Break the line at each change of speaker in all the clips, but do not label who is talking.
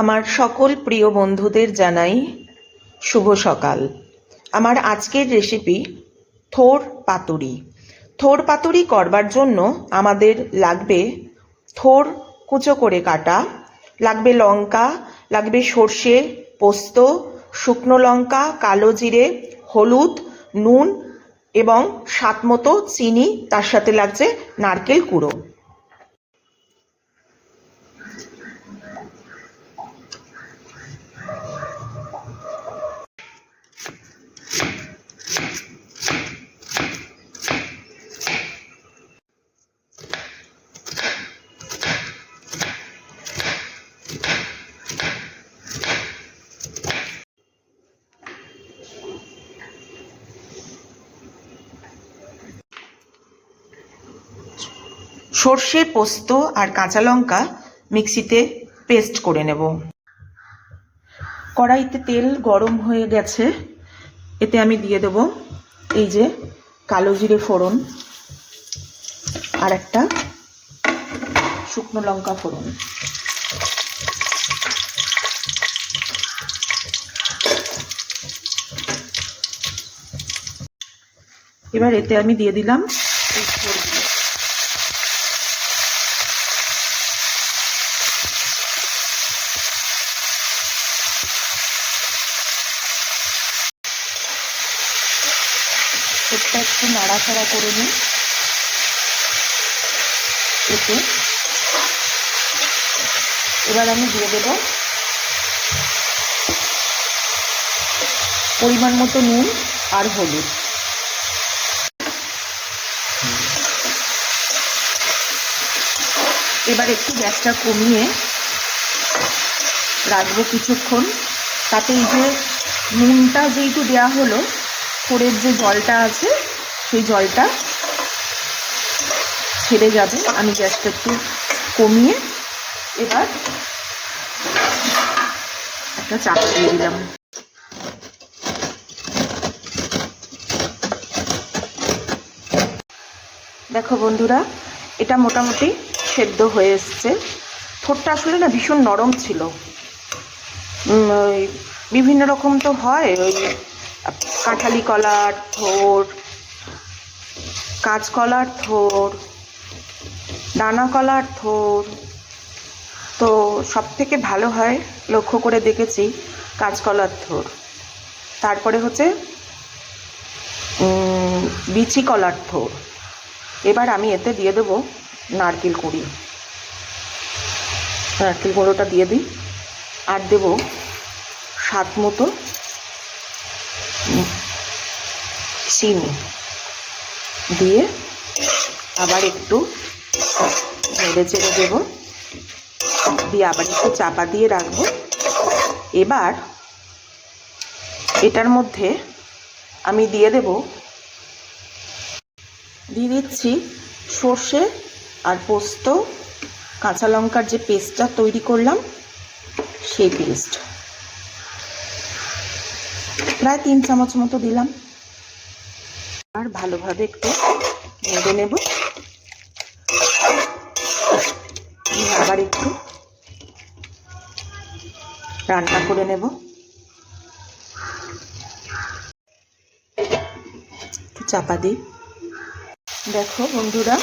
আমার সকল প্রিয় বন্ধুদের জানাই শুভ সকাল। আমার আজকের রেসিপি থোড় পাতুরি। থোড় পাতুরি করবার জন্য আমাদের লাগবে থোড় কুচো করে কাটা, লাগবে লঙ্কা, লাগবে সর্ষে, পোস্ত, শুকনো লঙ্কা, কালো জিরে, হলুদ, নুন এবং স্বাদ মতো চিনি, তার সাথে লাগছে নারকেল কুড়ো। সর্ষে, পোস্ত আর কাঁচা লঙ্কা মিক্সিতে পেস্ট করে নেব। কড়াইতে তেল গরম হয়ে গেছে, এতে আমি দিয়ে দেব এই যে কালো জিরে ফোড়ন আর একটা শুকনো লঙ্কা ফোড়ন। এবার এতে আমি দিয়ে দিলাম এই থোড়গুলো। এটা একটু নাড়াচাড়া করে নিই। এতে এবার আমি দিয়ে দেব পরিমাণ মতো নুন আর হলুদ। এবার একটু গ্যাসটা কমিয়ে রাখবো কিছুক্ষণ, তাতে এই যে নুনটা যেহেতু দেওয়া হলো, থোড়ের যে জলটা আছে সেই জলটা ছেড়ে যাবে। আমি গ্যাসটা একটু কমিয়ে এবার একটা চাপা দিয়ে দিলাম। দেখো বন্ধুরা, এটা মোটামুটি সেদ্ধ হয়ে এসছে। থোড়টা আসলে না ভীষণ নরম ছিল। বিভিন্ন রকম তো হয়, ওই কাঁঠালি কলার থোড়, কাঁচকলার থোড়, দানা কলার থোড়। তো সব থেকে ভালো হয়, লক্ষ্য করে দেখেছি, কাঁচকলার থোড়। তারপরে হচ্ছে বিচি কলার থোড়। এবার আমি এতে দিয়ে দেবো নারকেল কুড়ি। নারকেল গুঁড়োটা দিয়ে দিই, আর দেব স্বাদ মতো চিনি দিয়ে আবার একটু নেড়ে চেড়ে দেবো, দিয়ে আবার একটু চাপা দিয়ে রাখবো। এবার এটার মধ্যে আমি দিয়ে দিচ্ছি সর্ষে আর পোস্ত কাঁচা লঙ্কার যে পেস্টটা তৈরি করলাম, সেই পেস্ট প্রায় 3 চামচ মতো দিলাম। আর ভালোভাবে একটু নেড়ে নেব। আবার একটু রান্না করে নেব। একটু চাপা দিই। দেখো বন্ধুরা,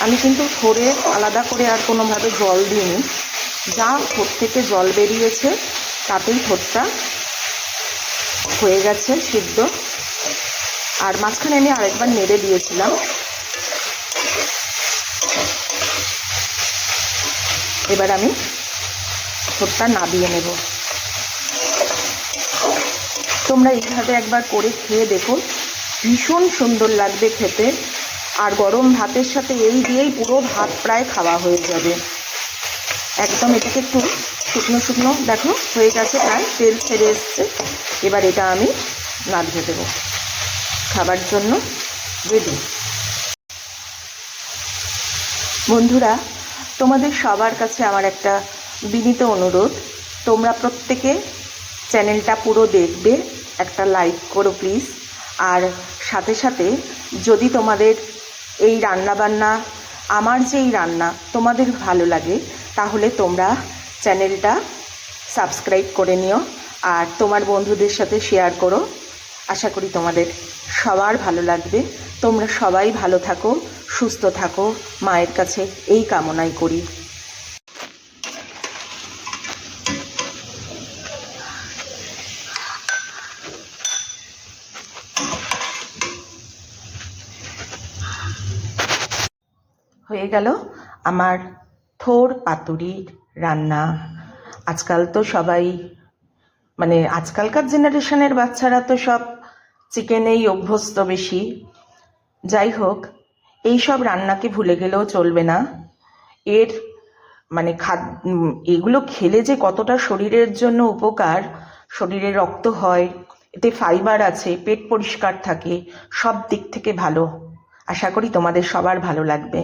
আমি কিন্তু থোড়ে আলাদা করে আর কোনোভাবে জল দিইনি। যা থোড় থেকে জল বেরিয়েছে তাতেই থোড়টা হয়ে গেছে সিদ্ধ। আর মাঝখানে আমি আরেকবার নেড়ে দিয়েছিলাম। এবার আমি থোড়টা নাবিয়ে নেব। তোমরা এইভাবে একবার করে খেয়ে দেখো, ভীষণ সুন্দর লাগবে খেতে। আর গরম ভাতের সাথে এই দিয়েই পুরো ভাত প্রায় খাওয়া হয়ে যাবে। একদম এটাকে একটু শুকনো শুকনো দেখো হয়ে গেছে, প্রায় তেল ছেড়ে এসছে। এবার এটা আমি নাবিয়ে দেবো, খাবার জন্য রেডি। বন্ধুরা, তোমাদের সবার কাছে আমার একটা বিনীত অনুরোধ, তোমরা প্রত্যেকে চ্যানেলটা পুরো দেখবে, একটা লাইক করো প্লিজ। আর সাথে সাথে যদি তোমাদের এই রান্নাবান্না, আমার যে এই রান্না তোমাদের ভালো লাগে, তাহলে তোমরা চ্যানেলটা সাবস্ক্রাইব করে নিও আর তোমার বন্ধুদের সাথে শেয়ার করো। আশা করি তোমাদের সবার ভালো লাগবে। তোমরা সবাই ভালো থাকো, সুস্থ থাকো, মায়ের কাছে এই কামনাই করি। হয়ে গেল আমার থোর পাতুরির রান্না। আজকাল তো সবাই আজকালকার জেনারেশনের বাচ্চারা তো সব চিকেনেই অভ্যস্ত বেশি। যাই হোক, এই সব রান্নাকে ভুলে গেলেও চলবে না। এর এগুলো খেলে যে কতটা শরীরের জন্য উপকার, শরীরে রক্ত হয়, এতে ফাইবার আছে, পেট পরিষ্কার থাকে, সব দিক থেকে ভালো। আশা করি তোমাদের সবার ভালো লাগবে।